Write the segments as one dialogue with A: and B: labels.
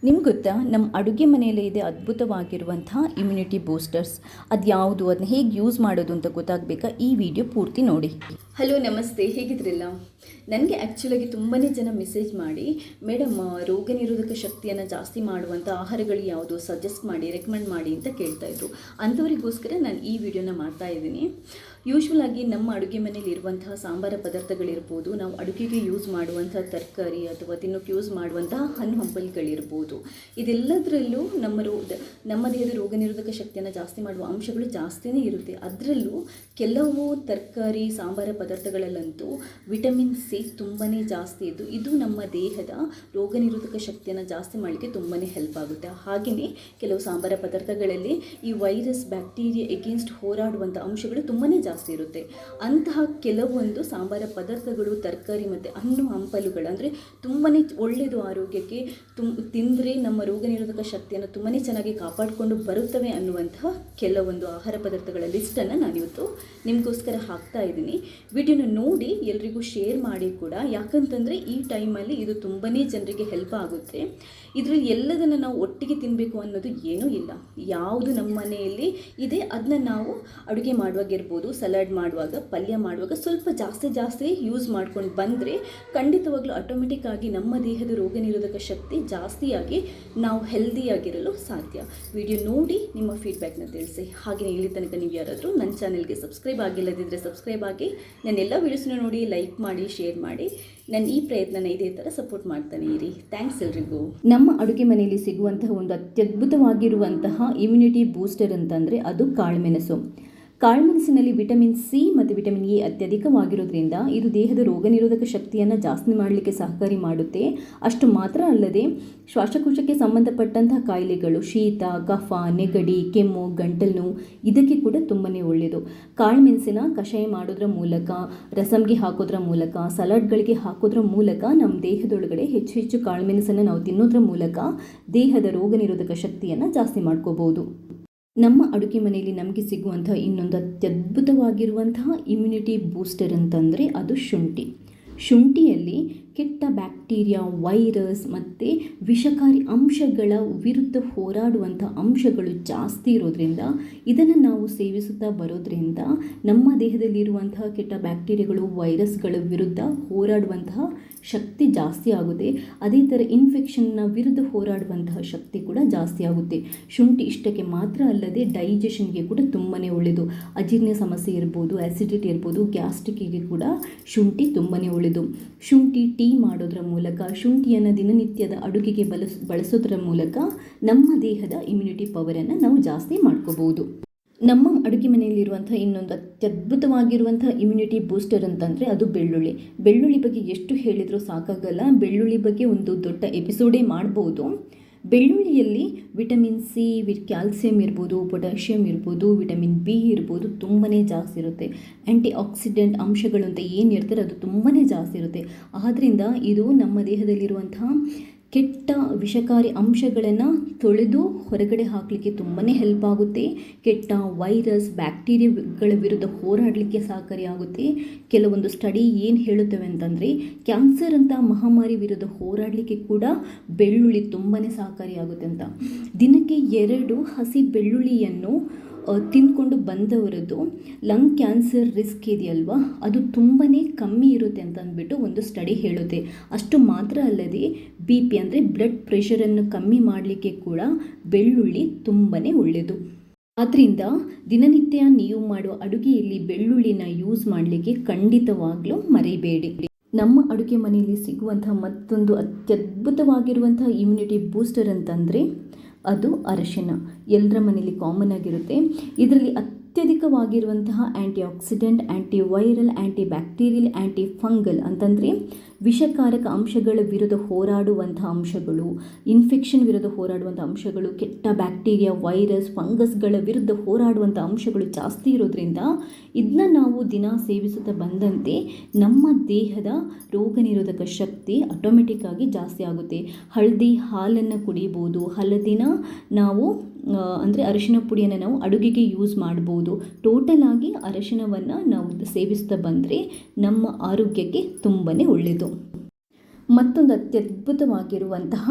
A: ನಿಮ್ಗೆ ಗೊತ್ತಾ, ನಮ್ಮ ಅಡುಗೆ ಮನೆಯಲ್ಲೇ ಇದೆ ಅದ್ಭುತವಾಗಿರುವಂತಹ ಇಮ್ಯುನಿಟಿ ಬೂಸ್ಟರ್ಸ್. ಅದು ಯಾವುದು, ಅದನ್ನ ಹೇಗೆ ಯೂಸ್ ಮಾಡೋದು ಅಂತ ಗೊತ್ತಾಗಬೇಕಾ? ಈ ವಿಡಿಯೋ ಪೂರ್ತಿ ನೋಡಿ. ಹಲೋ, ನಮಸ್ತೆ, ಹೇಗಿದ್ರಿಲ್ಲ? ನನಗೆ ಆ್ಯಕ್ಚುಲಾಗಿ ತುಂಬಾ ಜನ ಮೆಸೇಜ್ ಮಾಡಿ, ಮೇಡಮ್ ರೋಗ ನಿರೋಧಕ ಶಕ್ತಿಯನ್ನು ಜಾಸ್ತಿ ಮಾಡುವಂಥ ಆಹಾರಗಳು ಯಾವುದು ಸಜೆಸ್ಟ್ ಮಾಡಿ, ರೆಕಮೆಂಡ್ ಮಾಡಿ ಅಂತ ಕೇಳ್ತಾಯಿದ್ರು. ಅಂಥವರಿಗೋಸ್ಕರ ನಾನು ಈ ವಿಡಿಯೋನ ಮಾಡ್ತಾ ಇದ್ದೀನಿ. ಯೂಶ್ವಲ್ ಆಗಿ ನಮ್ಮ ಅಡುಗೆ ಮನೇಲಿ ಇರುವಂತಹ ಸಾಂಬಾರ ಪದಾರ್ಥಗಳಿರ್ಬೋದು, ನಾವು ಅಡುಗೆಗೆ ಯೂಸ್ ಮಾಡುವಂಥ ತರಕಾರಿ ಅಥವಾ ತಿನ್ನೋಕ್ಕೆ ಯೂಸ್ ಮಾಡುವಂತಹ ಹಣ್ಣು ಹಂಪಲುಗಳಿರ್ಬೋದು, ಇದೆಲ್ಲದರಲ್ಲೂ ನಮ್ಮ ದೇಹದ ರೋಗ ನಿರೋಧಕ ಶಕ್ತಿಯನ್ನು ಜಾಸ್ತಿ ಮಾಡುವ ಅಂಶಗಳು ಜಾಸ್ತಿನೇ ಇರುತ್ತೆ. ಅದರಲ್ಲೂ ಕೆಲವು ತರಕಾರಿ ಸಾಂಬಾರ ಪದಾರ್ಥಗಳಲ್ಲಂತೂ ವಿಟಮಿನ್ ಸಿ ತುಂಬಾ ಜಾಸ್ತಿ ಇದ್ದು, ಇದು ನಮ್ಮ ದೇಹದ ರೋಗ ನಿರೋಧಕ ಶಕ್ತಿಯನ್ನು ಜಾಸ್ತಿ ಮಾಡಲಿಕ್ಕೆ ತುಂಬಾ ಹೆಲ್ಪ್ ಆಗುತ್ತೆ. ಹಾಗೆಯೇ ಕೆಲವು ಸಾಂಬಾರ ಪದಾರ್ಥಗಳಲ್ಲಿ ಈ ವೈರಸ್ ಬ್ಯಾಕ್ಟೀರಿಯಾ ಎಗೇನ್ಸ್ಟ್ ಹೋರಾಡುವಂಥ ಅಂಶಗಳು ತುಂಬಾ ಜಾಸ್ತಿ ಇರುತ್ತೆ. ಅಂತಹ ಕೆಲವೊಂದು ಸಾಂಬಾರ ಪದಾರ್ಥಗಳು, ತರಕಾರಿ ಮತ್ತು ಹಣ್ಣು ಹಂಪಲುಗಳು ಅಂದರೆ ತುಂಬಾ ಒಳ್ಳೆಯದು ಆರೋಗ್ಯಕ್ಕೆ, ತಿಂದರೆ ನಮ್ಮ ರೋಗ ನಿರೋಧಕ ಶಕ್ತಿಯನ್ನು ತುಂಬಾ ಚೆನ್ನಾಗಿ ಕಾಪಾಡಿಕೊಂಡು ಬರುತ್ತವೆ ಅನ್ನುವಂತಹ ಕೆಲವೊಂದು ಆಹಾರ ಪದಾರ್ಥಗಳ ಲಿಸ್ಟನ್ನು ನಾನಿವತ್ತು ನಿಮಗೋಸ್ಕರ ಹಾಕ್ತಾ ಇದ್ದೀನಿ. ವಿಡಿಯೋನ ನೋಡಿ ಎಲ್ರಿಗೂ ಶೇರ್ ಮಾಡಿ ಕೂಡ, ಯಾಕಂತಂದರೆ ಈ ಟೈಮಲ್ಲಿ ಇದು ತುಂಬಾ ಜನರಿಗೆ ಹೆಲ್ಪ್ ಆಗುತ್ತೆ. ಇದರಲ್ಲಿ ಎಲ್ಲದನ್ನು ನಾವು ಒಟ್ಟಿಗೆ ತಿನ್ನಬೇಕು ಅನ್ನೋದು ಏನೂ ಇಲ್ಲ. ಯಾವುದು ನಮ್ಮ ಮನೆಯಲ್ಲಿ ಇದೆ ಅದನ್ನ ನಾವು ಅಡುಗೆ ಮಾಡುವಾಗಿರ್ಬೋದು, ಸಲಾಡ್ ಮಾಡುವಾಗ, ಪಲ್ಯ ಮಾಡುವಾಗ ಸ್ವಲ್ಪ ಜಾಸ್ತಿ ಯೂಸ್ ಮಾಡ್ಕೊಂಡು ಬಂದರೆ ಖಂಡಿತವಾಗ್ಲೂ ಆಟೋಮೆಟಿಕ್ ಆಗಿ ನಮ್ಮ ದೇಹದ ರೋಗ ನಿರೋಧಕ ಶಕ್ತಿ ಜಾಸ್ತಿಯಾಗಿ ನಾವು ಹೆಲ್ದಿಯಾಗಿರಲು ಸಾಧ್ಯ. ವಿಡಿಯೋ ನೋಡಿ ನಿಮ್ಮ ಫೀಡ್ಬ್ಯಾಕ್ನ ತಿಳಿಸಿ. ಹಾಗೆಯೇ ಇಲ್ಲಿ ತನಕ ನೀವು ಯಾರಾದರೂ ನನ್ನ ಚಾನೆಲ್ಗೆ ಸಬ್ಸ್ಕ್ರೈಬ್ ಆಗಿಲ್ಲದಿದ್ದರೆ ಸಬ್ಸ್ಕ್ರೈಬ್ ಆಗಿ, ನನ್ನೆಲ್ಲ ವಿಡಿಯೋಸ್ನ ನೋಡಿ ಲೈಕ್ ಮಾಡಿ, ಶೇರ್ ಮಾಡಿ. ನಾನು ಈ ಪ್ರಯತ್ನನ ಇದೇ ಥರ ಸಪೋರ್ಟ್ ಮಾಡ್ತಾನೆ ಇರಿ. ಥ್ಯಾಂಕ್ಸ್ ಎಲ್ರಿಗೂ. ನಮ್ಮ ಅಡುಗೆ ಮನೆಯಲ್ಲಿ ಸಿಗುವಂತಹ ಒಂದು ಅತ್ಯದ್ಭುತವಾಗಿರುವಂತಹ ಇಮ್ಯುನಿಟಿ ಬೂಸ್ಟರ್ ಅಂತಂದರೆ ಅದು ಕಾಳುಮೆಣಸು. ಕಾಳುಮೆಣಸಿನಲ್ಲಿ ವಿಟಮಿನ್ ಸಿ ಮತ್ತು ವಿಟಮಿನ್ ಎ ಅತ್ಯಧಿಕವಾಗಿರೋದ್ರಿಂದ ಇದು ದೇಹದ ರೋಗ ನಿರೋಧಕ ಶಕ್ತಿಯನ್ನು ಜಾಸ್ತಿ ಮಾಡಲಿಕ್ಕೆ ಸಹಕಾರಿ ಮಾಡುತ್ತೆ. ಅಷ್ಟು ಮಾತ್ರ ಅಲ್ಲದೆ ಶ್ವಾಸಕೋಶಕ್ಕೆ ಸಂಬಂಧಪಟ್ಟಂತಹ ಕಾಯಿಲೆಗಳು, ಶೀತ, ಕಫ, ನೆಗಡಿ, ಕೆಮ್ಮು, ಗಂಟಲು ನೋವು, ಇದಕ್ಕೆ ಕೂಡ ತುಂಬಾ ಒಳ್ಳೆಯದು. ಕಾಳುಮೆಣಸಿನ ಕಷಾಯ ಮಾಡೋದ್ರ ಮೂಲಕ, ರಸಮ್ಗೆ ಹಾಕೋದ್ರ ಮೂಲಕ, ಸಲಾಡ್ಗಳಿಗೆ ಹಾಕೋದ್ರ ಮೂಲಕ ನಮ್ಮ ದೇಹದೊಳಗಡೆ ಹೆಚ್ಚು ಕಾಳುಮೆಣಸನ್ನು ನಾವು ತಿನ್ನೋದ್ರ ಮೂಲಕ ದೇಹದ ರೋಗ ನಿರೋಧಕ ಶಕ್ತಿಯನ್ನು ಜಾಸ್ತಿ ಮಾಡ್ಕೋಬೋದು. ನಮ್ಮ ಅಡುಗೆ ಮನೆಯಲ್ಲಿ ನಮಗೆ ಸಿಗುವಂತಹ ಇನ್ನೊಂದು ಅತ್ಯದ್ಭುತವಾಗಿರುವಂತಹ ಇಮ್ಯುನಿಟಿ ಬೂಸ್ಟರ್ ಅಂತಂದರೆ ಅದು ಶುಂಠಿಯಲ್ಲಿ ಕೆಟ್ಟ ಬ್ಯಾಕ್ಟೀರಿಯಾ, ವೈರಸ್ ಮತ್ತು ವಿಷಕಾರಿ ಅಂಶಗಳ ವಿರುದ್ಧ ಹೋರಾಡುವಂಥ ಅಂಶಗಳು ಜಾಸ್ತಿ ಇರೋದ್ರಿಂದ, ಇದನ್ನು ನಾವು ಸೇವಿಸುತ್ತಾ ಬರೋದ್ರಿಂದ ನಮ್ಮ ದೇಹದಲ್ಲಿರುವಂತಹ ಕೆಟ್ಟ ಬ್ಯಾಕ್ಟೀರಿಯಾಗಳು, ವೈರಸ್ಗಳ ವಿರುದ್ಧ ಹೋರಾಡುವಂತಹ ಶಕ್ತಿ ಜಾಸ್ತಿ ಆಗುತ್ತೆ. ಅದೇ ಥರ ಇನ್ಫೆಕ್ಷನ್ನ ವಿರುದ್ಧ ಹೋರಾಡುವಂತಹ ಶಕ್ತಿ ಕೂಡ ಜಾಸ್ತಿ ಆಗುತ್ತೆ. ಶುಂಠಿ ಇಷ್ಟಕ್ಕೆ ಮಾತ್ರ ಅಲ್ಲದೆ ಡೈಜೆಷನ್ಗೆ ಕೂಡ ತುಂಬಾ ಒಳ್ಳೆಯದು. ಅಜೀರ್ಣ ಸಮಸ್ಯೆ ಇರ್ಬೋದು, ಆ್ಯಸಿಡಿಟಿ ಇರ್ಬೋದು, ಗ್ಯಾಸ್ಟ್ರಿಕ್ಕಿಗೆ ಕೂಡ ಶುಂಠಿ ತುಂಬಾ ಒಳ್ಳೆಯದು. ಶುಂಠಿ ಟೀ ಮಾಡೋದ್ರ ಮೂಲಕ, ಶುಂಠಿಯನ್ನು ದಿನನಿತ್ಯದ ಅಡುಗೆಗೆ ಬಳಸೋದ್ರ ಮೂಲಕ ನಮ್ಮ ದೇಹದ ಇಮ್ಯುನಿಟಿ ಪವರನ್ನು ನಾವು ಜಾಸ್ತಿ ಮಾಡ್ಕೋಬೋದು. ನಮ್ಮ ಅಡುಗೆ ಮನೆಯಲ್ಲಿರುವಂಥ ಇನ್ನೊಂದು ಅತ್ಯದ್ಭುತವಾಗಿರುವಂಥ ಇಮ್ಯುನಿಟಿ ಬೂಸ್ಟರ್ ಅಂತಂದರೆ ಅದು ಬೆಳ್ಳುಳ್ಳಿ ಬಗ್ಗೆ ಎಷ್ಟು ಹೇಳಿದರೂ ಸಾಕಾಗಲ್ಲ. ಬೆಳ್ಳುಳ್ಳಿ ಬಗ್ಗೆ ಒಂದು ದೊಡ್ಡ ಎಪಿಸೋಡೇ ಮಾಡ್ಬೋದು. ಬೆಳ್ಳುಳ್ಳಿಯಲ್ಲಿ ವಿಟಮಿನ್ ಸಿ, ಕ್ಯಾಲ್ಸಿಯಂ ಇರ್ಬೋದು, ಪೊಟ್ಯಾಷಿಯಂ ಇರ್ಬೋದು, ವಿಟಮಿನ್ ಬಿ ಇರ್ಬೋದು, ತುಂಬಾ ಜಾಸ್ತಿ ಇರುತ್ತೆ. ಆ್ಯಂಟಿ ಆಕ್ಸಿಡೆಂಟ್ ಅಂಶಗಳು ಅಂತ ಏನಿರ್ತಾರೆ ಅದು ತುಂಬಾ ಜಾಸ್ತಿ ಇರುತ್ತೆ. ಆದ್ದರಿಂದ ಇದು ನಮ್ಮ ದೇಹದಲ್ಲಿರುವಂತಹ ಕೆಟ್ಟ ವಿಷಕಾರಿ ಅಂಶಗಳನ್ನು ತೊಳೆದು ಹೊರಗಡೆ ಹಾಕಲಿಕ್ಕೆ ತುಂಬಾ ಹೆಲ್ಪ್ ಆಗುತ್ತೆ. ಕೆಟ್ಟ ವೈರಸ್, ಬ್ಯಾಕ್ಟೀರಿಯಾಗಳ ವಿರುದ್ಧ ಹೋರಾಡಲಿಕ್ಕೆ ಸಹಕಾರಿಯಾಗುತ್ತೆ. ಕೆಲವೊಂದು ಸ್ಟಡಿ ಏನು ಹೇಳುತ್ತವೆ ಅಂತಂದರೆ, ಕ್ಯಾನ್ಸರ್ ಅಂತ ಮಹಾಮಾರಿ ವಿರುದ್ಧ ಹೋರಾಡಲಿಕ್ಕೆ ಕೂಡ ಬೆಳ್ಳುಳ್ಳಿ ತುಂಬಾ ಸಹಕಾರಿಯಾಗುತ್ತೆ ಅಂತ. ದಿನಕ್ಕೆ 2 ಹಸಿ ಬೆಳ್ಳುಳ್ಳಿಯನ್ನು ತಿಂದ್ಕೊಂಡು ಬಂದವರದ್ದು ಲಂಗ್ ಕ್ಯಾನ್ಸರ್ ರಿಸ್ಕ್ ಇದೆಯಲ್ವಾ, ಅದು ತುಂಬಾ ಕಮ್ಮಿ ಇರುತ್ತೆ ಅಂತ ಅಂದ್ಬಿಟ್ಟು ಒಂದು ಸ್ಟಡಿ ಹೇಳುತ್ತೆ. ಅಷ್ಟು ಮಾತ್ರ ಅಲ್ಲದೆ BP ಅಂದರೆ ಬ್ಲಡ್ ಪ್ರೆಷರನ್ನು ಕಮ್ಮಿ ಮಾಡಲಿಕ್ಕೆ ಕೂಡ ಬೆಳ್ಳುಳ್ಳಿ ತುಂಬಾ ಒಳ್ಳೆಯದು. ಆದ್ದರಿಂದ ದಿನನಿತ್ಯ ನೀವು ಮಾಡುವ ಅಡುಗೆಯಲ್ಲಿ ಬೆಳ್ಳುಳ್ಳಿನ ಯೂಸ್ ಮಾಡಲಿಕ್ಕೆ ಖಂಡಿತವಾಗ್ಲೂ ಮರಿಬೇಡಿ. ನಮ್ಮ ಅಡುಗೆ ಮನೆಯಲ್ಲಿ ಸಿಗುವಂತಹ ಮತ್ತೊಂದು ಅತ್ಯದ್ಭುತವಾಗಿರುವಂತಹ ಇಮ್ಯುನಿಟಿ ಬೂಸ್ಟರ್ ಅಂತಂದರೆ ಅದು ಅರಿಶಿನ. ಎಲ್ಲರ ಮನೆಯಲ್ಲಿ ಕಾಮನ್ ಆಗಿರುತ್ತೆ. ಇದರಲ್ಲಿ ಅತ್ಯಧಿಕವಾಗಿರುವಂತಹ antioxidant, antiviral, antibacterial, antifungal ಅಂತಂದರೆ ವಿಷಕಾರಕ ಅಂಶಗಳ ವಿರುದ್ಧ ಹೋರಾಡುವಂಥ ಅಂಶಗಳು, ಇನ್ಫೆಕ್ಷನ್ ವಿರುದ್ಧ ಹೋರಾಡುವಂಥ ಅಂಶಗಳು, ಕೆಟ್ಟ ಬ್ಯಾಕ್ಟೀರಿಯಾ, ವೈರಸ್, ಫಂಗಸ್ಗಳ ವಿರುದ್ಧ ಹೋರಾಡುವಂಥ ಅಂಶಗಳು ಜಾಸ್ತಿ ಇರೋದ್ರಿಂದ ಇದನ್ನ ನಾವು ದಿನ ಸೇವಿಸುತ್ತಾ ಬಂದಂತೆ ನಮ್ಮ ದೇಹದ ರೋಗ ನಿರೋಧಕ ಶಕ್ತಿ ಆಟೋಮೆಟಿಕ್ಕಾಗಿ ಜಾಸ್ತಿ ಆಗುತ್ತೆ. ಹಳದಿ ಹಾಲನ್ನು ಕುಡಿಬೋದು. ಹಳದಿನ ನಾವು ಅಂದರೆ ಅರಿಶಿನ ಪುಡಿಯನ್ನು ನಾವು ಅಡುಗೆಗೆ ಯೂಸ್ ಮಾಡ್ಬೋದು. ಟೋಟಲ್ ಆಗಿ ಅರಿಶಿನವನ್ನು ನಾವು ಸೇವಿಸ್ತಾ ಬಂದರೆ ನಮ್ಮ ಆರೋಗ್ಯಕ್ಕೆ ತುಂಬಾ ಒಳ್ಳೆಯದು. ಮತ್ತೊಂದು ಅತ್ಯದ್ಭುತವಾಗಿರುವಂತಹ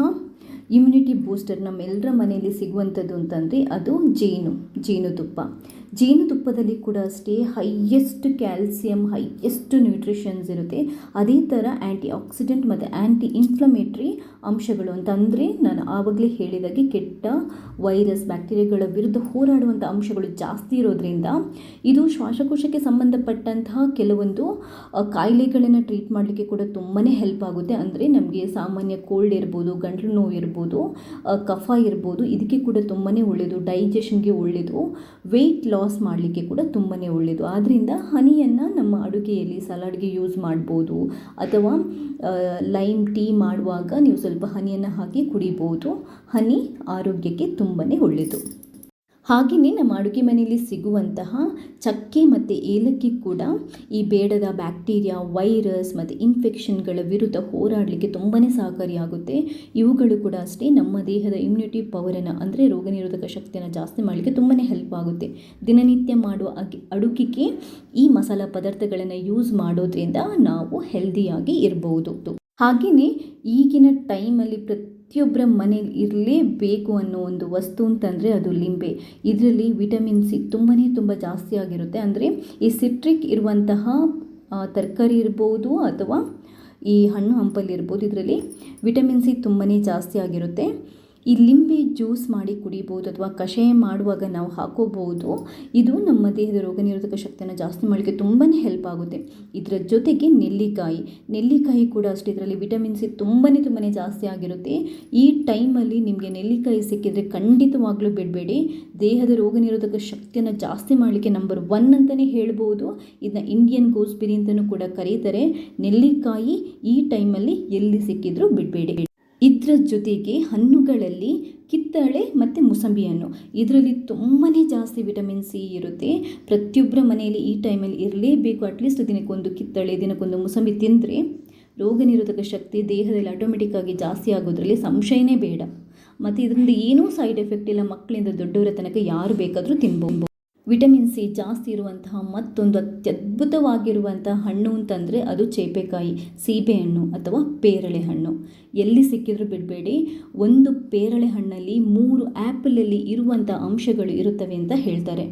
A: ಇಮ್ಯುನಿಟಿ ಬೂಸ್ಟರ್ ನಮ್ಮೆಲ್ಲರ ಮನೆಯಲ್ಲಿ ಸಿಗುವಂಥದ್ದು ಅಂತಂದರೆ ಅದು ಜೇನುತುಪ್ಪ. ಜೇನುತುಪ್ಪದಲ್ಲಿ ಕೂಡ ಅಷ್ಟೇ ಹೈಯೆಸ್ಟ್ ಕ್ಯಾಲ್ಸಿಯಂ, ಹೈಯೆಸ್ಟ್ ನ್ಯೂಟ್ರಿಷನ್ಸ್ ಇರುತ್ತೆ. ಅದೇ ಥರ ಆ್ಯಂಟಿ ಆಕ್ಸಿಡೆಂಟ್ ಮತ್ತು ಆ್ಯಂಟಿ ಇನ್ಫ್ಲಮೇಟ್ರಿ ಅಂಶಗಳು ಅಂತಂದರೆ ನಾನು ಆವಾಗಲೇ ಹೇಳಿದಾಗೆ ಕೆಟ್ಟ ವೈರಸ್, ಬ್ಯಾಕ್ಟೀರಿಯಾಗಳ ವಿರುದ್ಧ ಹೋರಾಡುವಂಥ ಅಂಶಗಳು ಜಾಸ್ತಿ ಇರೋದ್ರಿಂದ ಇದು ಶ್ವಾಸಕೋಶಕ್ಕೆ ಸಂಬಂಧಪಟ್ಟಂತಹ ಕೆಲವೊಂದು ಕಾಯಿಲೆಗಳನ್ನು ಟ್ರೀಟ್ ಮಾಡಲಿಕ್ಕೆ ಕೂಡ ತುಂಬಾ ಹೆಲ್ಪ್ ಆಗುತ್ತೆ. ಅಂದರೆ ನಮಗೆ ಸಾಮಾನ್ಯ ಕೋಲ್ಡ್ ಇರ್ಬೋದು, ಗಂಟಲು ನೋವು ಇರ್ಬೋದು, ಕಫ ಇರ್ಬೋದು, ಇದಕ್ಕೆ ಕೂಡ ತುಂಬಾ ಒಳ್ಳೆಯದು. ಡೈಜೆಷನ್ಗೆ ಒಳ್ಳೆಯದು, ವೆಯ್ಟ್ ಲಾಸ್ ಮಾಡಲಿಕ್ಕೆ ಕೂಡ ತುಂಬಾ ಒಳ್ಳೆಯದು. ಆದ್ದರಿಂದ ಹನಿಯನ್ನು ನಮ್ಮ ಅಡುಗೆಯಲ್ಲಿ ಸಲಾಡ್ಗೆ ಯೂಸ್ ಮಾಡ್ಬೋದು, ಅಥವಾ ಲೈಮ್ ಟೀ ಮಾಡುವಾಗ ನೀವು ಸ್ವಲ್ಪ ಹನಿಯನ್ನು ಹಾಕಿ ಕುಡಿಬೋದು. ಹನಿ ಆರೋಗ್ಯಕ್ಕೆ ತುಂಬಾ ಒಳ್ಳೆಯದು. ಹಾಗೆಯೇ ನಮ್ಮ ಅಡುಗೆ ಮನೆಯಲ್ಲಿ ಸಿಗುವಂತಹ ಚಕ್ಕೆ ಮತ್ತು ಏಲಕ್ಕಿ ಕೂಡ ಈ ಬೇಡದ ಬ್ಯಾಕ್ಟೀರಿಯಾ, ವೈರಸ್ ಮತ್ತು ಇನ್ಫೆಕ್ಷನ್ಗಳ ವಿರುದ್ಧ ಹೋರಾಡಲಿಕ್ಕೆ ತುಂಬಾ ಸಹಕಾರಿಯಾಗುತ್ತೆ. ಇವುಗಳು ಕೂಡ ಅಷ್ಟೇ ನಮ್ಮ ದೇಹದ ಇಮ್ಯುನಿಟಿ ಪವರನ್ನು, ಅಂದರೆ ರೋಗ ನಿರೋಧಕ ಶಕ್ತಿಯನ್ನು ಜಾಸ್ತಿ ಮಾಡಲಿಕ್ಕೆ ತುಂಬಾ ಹೆಲ್ಪ್ ಆಗುತ್ತೆ. ದಿನನಿತ್ಯ ಮಾಡುವ ಅಡುಗೆಗೆ ಈ ಮಸಾಲ ಪದಾರ್ಥಗಳನ್ನು ಯೂಸ್ ಮಾಡೋದ್ರಿಂದ ನಾವು ಹೆಲ್ದಿಯಾಗಿ ಇರಬಹುದು. ಹಾಗೆಯೇ ಈಗಿನ ಟೈಮಲ್ಲಿ ಪ್ರತಿಯೊಬ್ಬರ ಮನೇಲಿ ಇರಲೇಬೇಕು ಅನ್ನೋ ಒಂದು ವಸ್ತು ಅಂತಂದರೆ ಅದು ಲಿಂಬೆ. ಇದರಲ್ಲಿ ವಿಟಮಿನ್ ಸಿ ತುಂಬ ಜಾಸ್ತಿ ಆಗಿರುತ್ತೆ. ಅಂದರೆ ಈ ಸಿಟ್ರಿಕ್ ಇರುವಂತಹ ತರಕಾರಿ ಇರ್ಬೋದು ಅಥವಾ ಈ ಹಣ್ಣು ಹಂಪಲ್ಲಿರ್ಬೋದು, ಇದರಲ್ಲಿ ವಿಟಮಿನ್ ಸಿ ತುಂಬಾ ಜಾಸ್ತಿ ಆಗಿರುತ್ತೆ. ಈ ಲಿಂಬೆ ಜ್ಯೂಸ್ ಮಾಡಿ ಕುಡಿಬೋದು ಅಥವಾ ಕಷಾಯ ಮಾಡುವಾಗ ನಾವು ಹಾಕೋಬಹುದು. ಇದು ನಮ್ಮ ದೇಹದ ರೋಗ ನಿರೋಧಕ ಶಕ್ತಿಯನ್ನು ಜಾಸ್ತಿ ಮಾಡಲಿಕ್ಕೆ ತುಂಬಾ ಹೆಲ್ಪ್ ಆಗುತ್ತೆ. ಇದರ ಜೊತೆಗೆ ನೆಲ್ಲಿಕಾಯಿ ಕೂಡ ಅಷ್ಟೇ, ಇದರಲ್ಲಿ ವಿಟಮಿನ್ ಸಿ ತುಂಬಾ ಜಾಸ್ತಿ ಆಗಿರುತ್ತೆ. ಈ ಟೈಮಲ್ಲಿ ನಿಮಗೆ ನೆಲ್ಲಿಕಾಯಿ ಸಿಕ್ಕಿದರೆ ಖಂಡಿತವಾಗ್ಲೂ ಬಿಡಬೇಡಿ. ದೇಹದ ರೋಗ ನಿರೋಧಕ ಶಕ್ತಿಯನ್ನು ಜಾಸ್ತಿ ಮಾಡಲಿಕ್ಕೆ ನಂಬರ್ 1 ಅಂತಲೇ ಹೇಳ್ಬೋದು. ಇದನ್ನ ಇಂಡಿಯನ್ ಗೂಸ್ಬೆರಿ ಅಂತಲೂ ಕೂಡ ಕರೀತಾರೆ. ನೆಲ್ಲಿಕಾಯಿ ಈ ಟೈಮಲ್ಲಿ ಎಲ್ಲಿ ಸಿಕ್ಕಿದ್ರೂ ಬಿಡಬೇಡಿ. ಇದರ ಜೊತೆಗೆ ಹಣ್ಣುಗಳಲ್ಲಿ ಕಿತ್ತಳೆ ಮತ್ತು ಮೂಸಂಬಿ ಹಣ್ಣು, ಇದರಲ್ಲಿ ತುಂಬಾ ಜಾಸ್ತಿ ವಿಟಮಿನ್ ಸಿ ಇರುತ್ತೆ. ಪ್ರತಿಯೊಬ್ಬರ ಮನೆಯಲ್ಲಿ ಈ ಟೈಮಲ್ಲಿ ಇರಲೇಬೇಕು. ಅಟ್ಲೀಸ್ಟ್ ದಿನಕ್ಕೊಂದು ಕಿತ್ತಳೆ, ದಿನಕ್ಕೊಂದು ಮೂಸಂಬಿ ತಿಂದರೆ ರೋಗ ನಿರೋಧಕ ಶಕ್ತಿ ದೇಹದಲ್ಲಿ ಆಟೋಮೆಟಿಕ್ಕಾಗಿ ಜಾಸ್ತಿ ಆಗೋದ್ರಲ್ಲಿ ಸಂಶಯನೇ ಬೇಡ. ಮತ್ತು ಇದರಿಂದ ಏನೂ ಸೈಡ್ ಎಫೆಕ್ಟ್ ಇಲ್ಲ. ಮಕ್ಕಳಿಂದ ದೊಡ್ಡವರ ತನಕ ಯಾರು ಬೇಕಾದರೂ ತಿನ್ಬೋದು. ವಿಟಮಿನ್ ಸಿ ಜಾಸ್ತಿ ಇರುವಂತಹ ಮತ್ತೊಂದು ಅತ್ಯದ್ಭುತವಾಗಿರುವಂತಹ ಹಣ್ಣು ಅಂತಂದರೆ ಅದು ಚೇಪೆಕಾಯಿ, ಸೀಬೆಹಣ್ಣು ಅಥವಾ ಪೇರಳೆ ಹಣ್ಣು. ಎಲ್ಲಿ ಸಿಕ್ಕಿದ್ರೂ ಬಿಡಬೇಡಿ. ಒಂದು ಪೇರಳೆ ಹಣ್ಣಲ್ಲಿ 3 ಆ್ಯಪಲಲ್ಲಿ ಇರುವಂಥ ಅಂಶಗಳು ಇರುತ್ತವೆ ಅಂತ ಹೇಳ್ತಾರೆ.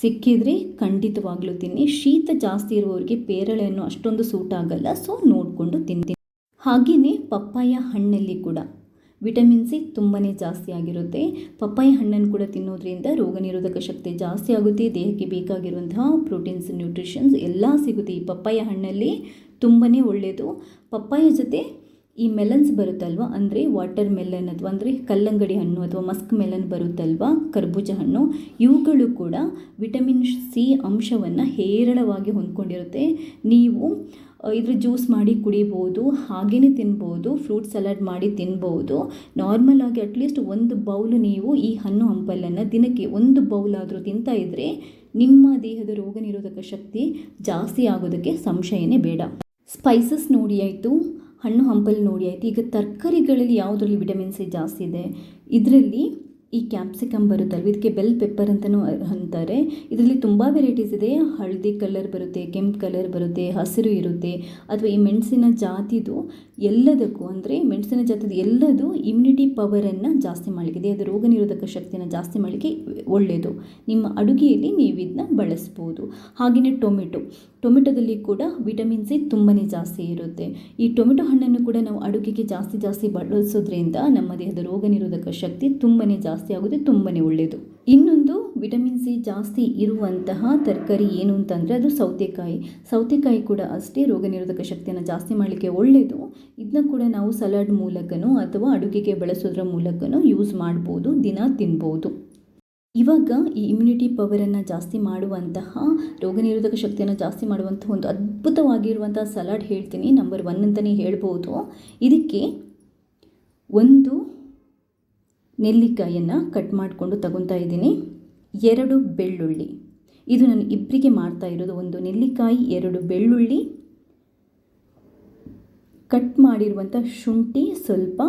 A: ಸಿಕ್ಕಿದರೆ ಖಂಡಿತವಾಗ್ಲೂ ತಿನ್ನಿ. ಶೀತ ಜಾಸ್ತಿ ಇರುವವರಿಗೆ ಪೇರಳೆ ಹಣ್ಣು ಅಷ್ಟೊಂದು ಸೂಟ್ ಆಗಲ್ಲ, ಸೊ ನೋಡಿಕೊಂಡು ತಿನ್ನಿ. ಹಾಗೆಯೇ ಪಪ್ಪಾಯ ಹಣ್ಣಲ್ಲಿ ಕೂಡ ವಿಟಮಿನ್ ಸಿ ತುಂಬಾ ಜಾಸ್ತಿ ಆಗಿರುತ್ತೆ. ಪಪ್ಪಾಯ ಹಣ್ಣನ್ನು ಕೂಡ ತಿನ್ನೋದ್ರಿಂದ ರೋಗ ನಿರೋಧಕ ಶಕ್ತಿ ಜಾಸ್ತಿ ಆಗುತ್ತೆ. ದೇಹಕ್ಕೆ ಬೇಕಾಗಿರುವಂತಹ ಪ್ರೋಟೀನ್ಸ್, ನ್ಯೂಟ್ರಿಷನ್ಸ್ ಎಲ್ಲ ಸಿಗುತ್ತೆ ಈ ಪಪ್ಪಾಯ ಹಣ್ಣಲ್ಲಿ. ತುಂಬಾ ಒಳ್ಳೆಯದು. ಪಪ್ಪಾಯ ಜೊತೆ ಈ ಮೆಲನ್ಸ್ ಬರುತ್ತಲ್ವ, ಅಂದರೆ ವಾಟರ್ ಮೆಲನ್ ಅಥವಾ ಅಂದರೆ ಕಲ್ಲಂಗಡಿ ಹಣ್ಣು ಅಥವಾ ಮಸ್ಕ್ ಮೆಲನ್ ಬರುತ್ತಲ್ವ, ಕರ್ಬೂಜ ಹಣ್ಣು, ಇವುಗಳು ಕೂಡ ವಿಟಮಿನ್ ಸಿ ಅಂಶವನ್ನು ಹೇರಳವಾಗಿ ಹೊಂದ್ಕೊಂಡಿರುತ್ತೆ. ನೀವು ಇದ್ರ ಜ್ಯೂಸ್ ಮಾಡಿ ಕುಡಿಬೋದು, ಹಾಗೆಯೇ ತಿನ್ಬೋದು, ಫ್ರೂಟ್ ಸಲಾಡ್ ಮಾಡಿ ತಿನ್ಬೋದು. ನಾರ್ಮಲಾಗಿ ಅಟ್ಲೀಸ್ಟ್ 1 ಬೌಲು ನೀವು ಈ ಹಣ್ಣು ಹಂಪಲನ್ನು ದಿನಕ್ಕೆ 1 ಬೌಲಾದರೂ ತಿಂತಾ ಇದ್ದರೆ ನಿಮ್ಮ ದೇಹದ ರೋಗ ನಿರೋಧಕ ಶಕ್ತಿ ಜಾಸ್ತಿ ಆಗೋದಕ್ಕೆ ಸಂಶಯನೇ ಬೇಡ. ಸ್ಪೈಸಸ್ ನೋಡಿ ಆಯಿತು, ಹಣ್ಣು ಹಂಪಲು ನೋಡಿ ಆಯಿತು. ಈಗ ತರಕಾರಿಗಳಲ್ಲಿ ಯಾವುದರಲ್ಲಿ ವಿಟಮಿನ್ ಸಿ ಜಾಸ್ತಿ ಇದೆ? ಇದರಲ್ಲಿ ಈ ಕ್ಯಾಪ್ಸಿಕಮ್ ಬರುತ್ತಲ್ವ, ಇದಕ್ಕೆ ಬೆಲ್ ಪೆಪ್ಪರ್ ಅಂತಲೂ ಅಂತಾರೆ. ಇದರಲ್ಲಿ ತುಂಬ ವೆರೈಟೀಸ್ ಇದೆ. ಹಳದಿ ಕಲರ್ ಬರುತ್ತೆ, ಕೆಂಪು ಕಲರ್ ಬರುತ್ತೆ, ಹಸಿರು ಇರುತ್ತೆ. ಅಥವಾ ಈ ಮೆಣಸಿನ ಜಾತಿದು ಎಲ್ಲದಕ್ಕೂ, ಅಂದರೆ ಮೆಣಸಿನ ಜಾತಿದು ಎಲ್ಲದು ಇಮ್ಯುನಿಟಿ ಪವರನ್ನು ಜಾಸ್ತಿ ಮಾಡಲಿಕ್ಕೆ, ದೇಹದ ರೋಗ ನಿರೋಧಕ ಶಕ್ತಿಯನ್ನು ಜಾಸ್ತಿ ಮಾಡಲಿಕ್ಕೆ ಒಳ್ಳೆಯದು. ನಿಮ್ಮ ಅಡುಗೆಯಲ್ಲಿ ನೀವು ಇದನ್ನ ಬಳಸ್ಬೋದು. ಹಾಗೆಯೇ ಟೊಮೆಟೊದಲ್ಲಿ ಕೂಡ ವಿಟಮಿನ್ ಸಿ ತುಂಬಾ ಜಾಸ್ತಿ ಇರುತ್ತೆ. ಈ ಟೊಮೆಟೊ ಹಣ್ಣನ್ನು ಕೂಡ ನಾವು ಅಡುಗೆಗೆ ಜಾಸ್ತಿ ಬಳಸೋದ್ರಿಂದ ನಮ್ಮ ದೇಹದ ರೋಗ ನಿರೋಧಕ ಶಕ್ತಿ ತುಂಬಾ ಜಾಸ್ತಿ ಆಗುತ್ತೆ, ತುಂಬಾ ಒಳ್ಳೆಯದು. ಇನ್ನೊಂದು ವಿಟಮಿನ್ ಸಿ ಜಾಸ್ತಿ ಇರುವಂತಹ ತರಕಾರಿ ಏನು ಅಂತಂದರೆ ಅದು ಸೌತೆಕಾಯಿ ಕೂಡ ಅಷ್ಟೇ ರೋಗ ನಿರೋಧಕ ಶಕ್ತಿಯನ್ನು ಜಾಸ್ತಿ ಮಾಡಲಿಕ್ಕೆ ಒಳ್ಳೆಯದು. ಇದನ್ನ ಕೂಡ ನಾವು ಸಲಾಡ್ ಮೂಲಕನೋ ಅಥವಾ ಅಡುಗೆಗೆ ಬಳಸೋದ್ರ ಮೂಲಕನೋ ಯೂಸ್ ಮಾಡ್ಬೋದು, ದಿನ ತಿನ್ಬೋದು. ಇವಾಗ ಈ ಇಮ್ಯುನಿಟಿ ಪವರನ್ನು ಜಾಸ್ತಿ ಮಾಡುವಂತಹ, ರೋಗ ನಿರೋಧಕ ಶಕ್ತಿಯನ್ನು ಜಾಸ್ತಿ ಮಾಡುವಂತಹ ಒಂದು ಅದ್ಭುತವಾಗಿರುವಂಥ ಸಲಾಡ್ ಹೇಳ್ತೀನಿ. ನಂಬರ್ 1 ಅಂತಲೇ ಹೇಳ್ಬೋದು. ಇದಕ್ಕೆ 1 ನೆಲ್ಲಿಕಾಯನ್ನು ಕಟ್ ಮಾಡಿಕೊಂಡು ತಗೊತಾ ಇದ್ದೀನಿ. 2 ಬೆಳ್ಳುಳ್ಳಿ, ಇದು ನಾನು ಇಬ್ಬರಿಗೆ ಮಾಡ್ತಾ ಇರೋದು. 1 ನೆಲ್ಲಿಕಾಯಿ, 2 ಬೆಳ್ಳುಳ್ಳಿ, ಕಟ್ ಮಾಡಿರುವಂಥ ಶುಂಠಿ, ಸ್ವಲ್ಪ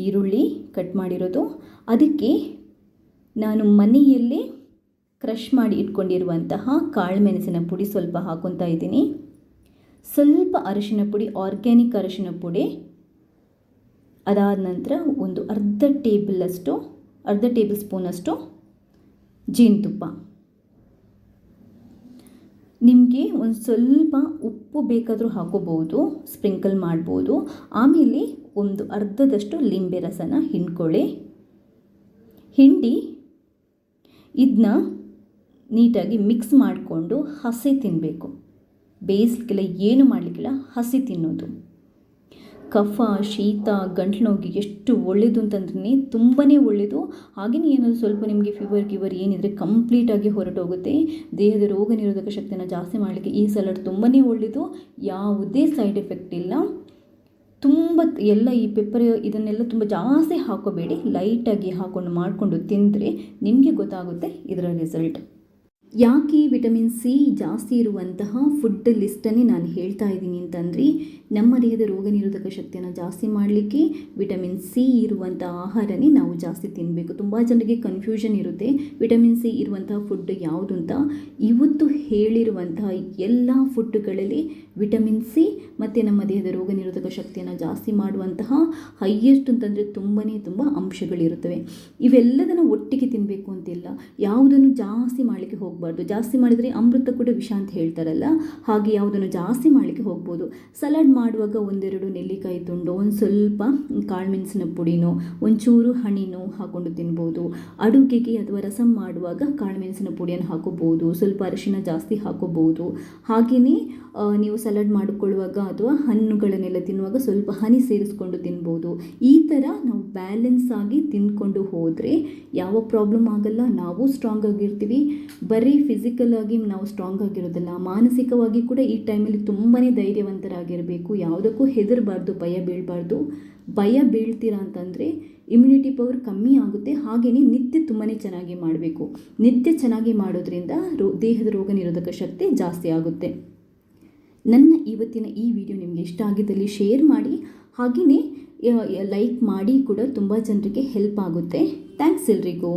A: ಈರುಳ್ಳಿ ಕಟ್ ಮಾಡಿರೋದು. ಅದಕ್ಕೆ ನಾನು ಮನೆಯಲ್ಲೇ ಕ್ರಷ್ ಮಾಡಿ ಇಟ್ಕೊಂಡಿರುವಂತಹ ಕಾಳುಮೆಣಸಿನ ಪುಡಿ ಸ್ವಲ್ಪ ಹಾಕೊತಾ ಇದ್ದೀನಿ. ಸ್ವಲ್ಪ ಅರಿಶಿನ ಪುಡಿ, ಆರ್ಗ್ಯಾನಿಕ್ ಅರಿಶಿನ ಪುಡಿ, ಅದಾದ ನಂತರ ಒಂದು ಅರ್ಧ ಟೇಬಲ್ ಸ್ಪೂನಷ್ಟು ಜೇನುತುಪ್ಪ. ನಿಮಗೆ ಒಂದು ಸ್ವಲ್ಪ ಉಪ್ಪು ಬೇಕಾದರೂ ಹಾಕೋಬಹುದು, ಸ್ಪ್ರಿಂಕಲ್ ಮಾಡ್ಬೋದು. ಆಮೇಲೆ ಒಂದು ಅರ್ಧದಷ್ಟು ಲಿಂಬೆ ರಸನ ಹಿಂಡ್ಕೊಳ್ಳಿ. ಹಿಂಡಿ ಇದನ್ನ ನೀಟಾಗಿ ಮಿಕ್ಸ್ ಮಾಡಿಕೊಂಡು ಹಸಿ ತಿನ್ನಬೇಕು. ಬೇಯಿಸ್ಲಿಕ್ಕೆಲ್ಲ ಏನು ಮಾಡಲಿಕ್ಕಿಲ್ಲ, ಹಸಿ ತಿನ್ನೋದು. ಕಫ, ಶೀತ, ಗಂಟ್ಲು ನೋವಿಗೆ ಎಷ್ಟು ಒಳ್ಳೆಯದು ಅಂತಂದ್ರೆ ತುಂಬಾ ಒಳ್ಳೆಯದು. ಹಾಗೆಯೇ ಏನಾದರೂ ಸ್ವಲ್ಪ ನಿಮಗೆ ಫೀವರ್ ಏನಿದ್ರೆ ಕಂಪ್ಲೀಟಾಗಿ ಹೊರಟೋಗುತ್ತೆ. ದೇಹದ ರೋಗ ನಿರೋಧಕ ಶಕ್ತಿಯನ್ನು ಜಾಸ್ತಿ ಮಾಡಲಿಕ್ಕೆ ಈ ಸಲಾಡ್ ತುಂಬಾ ಒಳ್ಳೆಯದು. ಯಾವುದೇ ಸೈಡ್ ಎಫೆಕ್ಟ್ ಇಲ್ಲ. ತುಂಬ ಎಲ್ಲ ಈ ಪೆಪ್ಪರ್ ಇದನ್ನೆಲ್ಲ ತುಂಬ ಜಾಸ್ತಿ ಹಾಕೋಬೇಡಿ, ಲೈಟಾಗಿ ಹಾಕೊಂಡು ಮಾಡಿಕೊಂಡು ತಿಂದರೆ ನಿಮಗೆ ಗೊತ್ತಾಗುತ್ತೆ ಇದರ ರಿಸಲ್ಟ್. ಯಾಕೆ ವಿಟಮಿನ್ ಸಿ ಜಾಸ್ತಿ ಇರುವಂತಹ ಫುಡ್ ಲಿಸ್ಟನ್ನೇ ನಾನು ಹೇಳ್ತಾ ಇದ್ದೀನಿ ಅಂತಂದರೆ, ನಮ್ಮ ದೇಹದ ರೋಗ ನಿರೋಧಕ ಶಕ್ತಿಯನ್ನು ಜಾಸ್ತಿ ಮಾಡಲಿಕ್ಕೆ ವಿಟಮಿನ್ ಸಿ ಇರುವಂಥ ಆಹಾರನೇ ನಾವು ಜಾಸ್ತಿ ತಿನ್ನಬೇಕು. ತುಂಬ ಜನರಿಗೆ ಕನ್ಫ್ಯೂಷನ್ ಇರುತ್ತೆ ವಿಟಮಿನ್ ಸಿ ಇರುವಂತಹ ಫುಡ್ ಯಾವುದು ಅಂತ. ಇವತ್ತು ಹೇಳಿರುವಂತಹ ಎಲ್ಲ ಫುಡ್ಗಳಲ್ಲಿ ವಿಟಮಿನ್ ಸಿ ಮತ್ತು ನಮ್ಮ ದೇಹದ ರೋಗ ನಿರೋಧಕ ಶಕ್ತಿಯನ್ನು ಜಾಸ್ತಿ ಮಾಡುವಂತಹ ಹೈಯೆಸ್ಟ್ ಅಂತಂದರೆ ತುಂಬ ಅಂಶಗಳಿರುತ್ತವೆ. ಇವೆಲ್ಲದನ್ನು ಒಟ್ಟಿಗೆ ತಿನ್ನಬೇಕು ಅಂತಿಲ್ಲ, ಯಾವುದನ್ನು ಜಾಸ್ತಿ ಮಾಡಲಿಕ್ಕೆ ಹೋಗಬಾರ್ದು. ಜಾಸ್ತಿ ಮಾಡಿದರೆ ಅಮೃತ ಕೂಡ ವಿಷ ಅಂತ ಹೇಳ್ತಾರಲ್ಲ, ಹಾಗೆ ಯಾವುದನ್ನು ಜಾಸ್ತಿ ಮಾಡಲಿಕ್ಕೆ ಹೋಗ್ಬೋದು. ಸಲಾಡ್ ಮಾಡುವಾಗ ಒಂದೆರಡು ನೆಲ್ಲಿಕಾಯಿ ತುಂಡು, ಒಂದು ಸ್ವಲ್ಪ ಕಾಳುಮೆಣಸಿನ ಪುಡಿನೋ ಒಂಚೂರು ಹಣ್ಣಿನೋ ಹಾಕ್ಕೊಂಡು ತಿನ್ಬೋದು. ಅಡುಗೆಗೆ ಅಥವಾ ರಸಂ ಮಾಡುವಾಗ ಕಾಳುಮೆಣಸಿನ ಪುಡಿಯನ್ನು ಹಾಕೋಬೋದು, ಸ್ವಲ್ಪ ಅರಿಶಿನ ಜಾಸ್ತಿ ಹಾಕೋಬೋದು. ಹಾಗೆಯೇ ನೀವು ಸಲಾಡ್ ಮಾಡಿಕೊಳ್ಳುವಾಗ ಅಥವಾ ಹಣ್ಣುಗಳನ್ನೆಲ್ಲ ತಿನ್ನುವಾಗ ಸ್ವಲ್ಪ ಹನಿ ಸೇರಿಸ್ಕೊಂಡು ತಿನ್ಬೋದು. ಈ ಥರ ನಾವು ಬ್ಯಾಲೆನ್ಸ್ ಆಗಿ ತಿಂದ್ಕೊಂಡು ಹೋದರೆ ಯಾವ ಪ್ರಾಬ್ಲಮ್ ಆಗಲ್ಲ, ನಾವು ಸ್ಟ್ರಾಂಗ್ ಆಗಿರ್ತೀವಿ. ಬರೀ ಫಿಸಿಕಲ್ ಆಗಿ ನಾವು ಸ್ಟ್ರಾಂಗ್ ಆಗಿರೋದಿಲ್ಲ, ಮಾನಸಿಕವಾಗಿ ಕೂಡ ಈ ಟೈಮಲ್ಲಿ ತುಂಬಾ ಧೈರ್ಯವಂತರಾಗಿರಬೇಕು. ಯಾವುದಕ್ಕೂ ಹೆದರಬಾರ್ದು, ಭಯ ಬೀಳಬಾರ್ದು. ಭಯ ಬೀಳ್ತೀರಾ ಅಂತಂದರೆ ಇಮ್ಯುನಿಟಿ ಪವರ್ ಕಮ್ಮಿ ಆಗುತ್ತೆ. ಹಾಗೆಯೇ ನಿತ್ಯ ತುಂಬಾ ಚೆನ್ನಾಗಿ ಮಾಡಬೇಕು. ನಿತ್ಯ ಚೆನ್ನಾಗಿ ಮಾಡೋದ್ರಿಂದ ದೇಹದ ರೋಗ ನಿರೋಧಕ ಶಕ್ತಿ ಜಾಸ್ತಿ ಆಗುತ್ತೆ. ನನ್ನ ಇವತ್ತಿನ ಈ ವಿಡಿಯೋ ನಿಮಗೆ ಇಷ್ಟ ಆಗಿದ್ದಲ್ಲಿ ಶೇರ್ ಮಾಡಿ, ಹಾಗೆಯೇ ಲೈಕ್ ಮಾಡಿ ಕೂಡ ತುಂಬ ಜನರಿಗೆ ಹೆಲ್ಪ್ ಆಗುತ್ತೆ. ಥ್ಯಾಂಕ್ಸ್ ಎಲ್ರಿಗೂ.